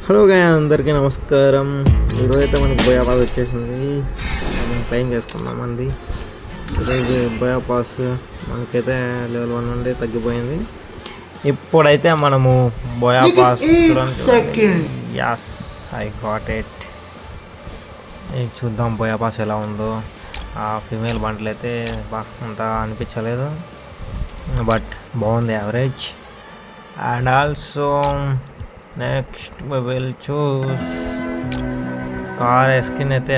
Hello గాయ అందరికీ నమస్కారం. ఈరోజు అయితే మనకి బోయా పాస్ వచ్చేసింది. మనం క్లెయిమ్ చేసుకున్నామండి. ఈరోజు బోయా పాస్ మనకైతే లెవెల్ 1 నుండి తగ్గిపోయింది. ఇప్పుడైతే మనము bypass as I got it. చూద్దాం బోయా పాస్ ఎలా ఉందో. ఆ ఫీమేల్ బండ్లు అయితే అంత అనిపించలేదు, బట్ బాగుంది average. And also next we will choose car skin అయితే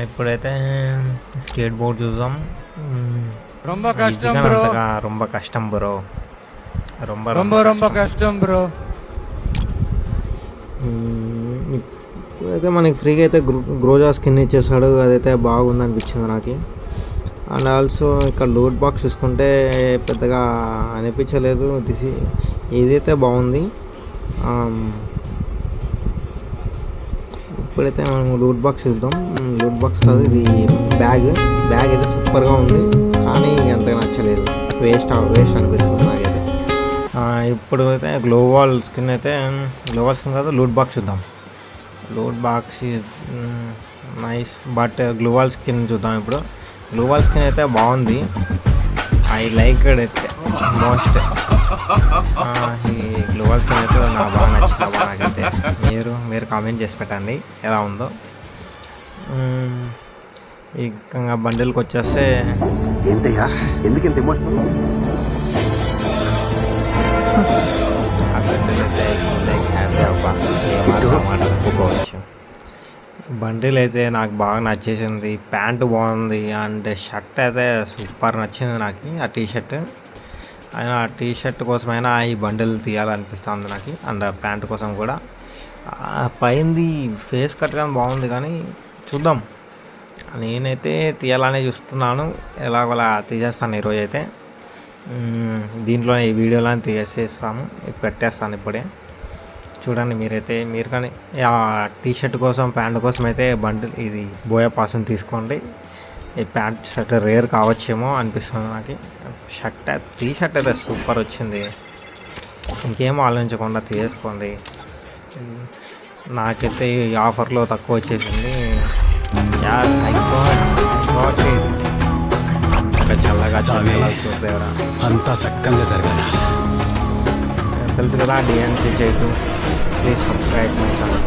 ఇప్పుడైతే స్కేట్ బోర్డ్ చూద్దాం. ரொம்ப కష్టం బ్రో, ரொம்ப కష్టం బ్రో, ரொம்ப కష్టం బ్రో. అయితే మనకి ఫ్రీగా అయితే గ్రోజా స్కిన్ ఇచ్చేసాడు. అదైతే బాగుంది అనిపించింది నాకు. అండ్ ఆల్సో ఇక్కడ లూట్ బాక్స్ చూసుకుంటే పెద్దగా అనిపించలేదు. ఇదైతే బాగుంది. ఇప్పుడైతే మనం లూట్ బాక్స్ చూద్దాం. లూట్ బాక్స్ కాదు, ఇది బ్యాగ్ అయితే సూపర్గా ఉంది, కానీ అంతగా నచ్చలేదు. వేస్ట్ అనిపిస్తుంది నాకైతే. ఇప్పుడు అయితే గ్లోవాల్ స్కిన్ కాదు, లూట్ బాక్స్ చూద్దాం. Loot box nice, but gloo wall skin చూద్దాం. ఇప్పుడు గ్లోవాల్ స్కిన్ అయితే బాగుంది. ఐ లైక్ ఇట్ అయితే మోస్ట్. ఈ గ్లోవాల్ స్కిన్ అయితే నాకు బాగా నచ్చింది. నాకైతే మీరు కామెంట్ చేసి పెట్టండి ఎలా ఉందో. ఇంకా బండిల్కి వచ్చేస్తే ఆ బండిల్ అయితే లైక్ హ్యాపీ అవ్వ ఏమాట ఒప్పుకోవచ్చు. బండిల్ అయితే నాకు బాగా నచ్చేసింది. ప్యాంటు బాగుంది అండ్ షర్ట్ అయితే సూపర్ నచ్చింది నాకు. ఆ టీషర్ట్ అయినా ఆ టీషర్ట్ కోసమైనా ఈ బండిల్ తీయాలనిపిస్తుంది నాకు. అండ్ ఆ ప్యాంటు కోసం కూడా. పైంది ఫేస్ కట్ కానీ బాగుంది, కానీ చూద్దాం. నేనైతే తీయాలనే చూస్తున్నాను. ఎలాగోలా తీసేస్తాను ఈరోజు అయితే. దీంట్లో ఈ వీడియోలో తీసేస్తాము, పెట్టేస్తాను ఇప్పుడే. చూడండి మీరు కానీ ఆ టీషర్ట్ కోసం ప్యాంట్ కోసం అయితే బండిల్ ఇది బోయా పాస్ని తీసుకోండి. ఈ ప్యాంట్ షర్ట్ రేర్ కావచ్చేమో అనిపిస్తుంది నాకు. టీషర్ట్ అయితే సూపర్ వచ్చింది. ఇంకేం ఆలోచించకుండా తీసుకోండి. నాకైతే ఈ ఆఫర్లో తక్కువ వచ్చేసింది. చల్లగా చూడలేరా అంతా చక్కగా జరగాలి. తెలుసు కదా, డిఎన్సీ చేయటం. Please subscribe my channel.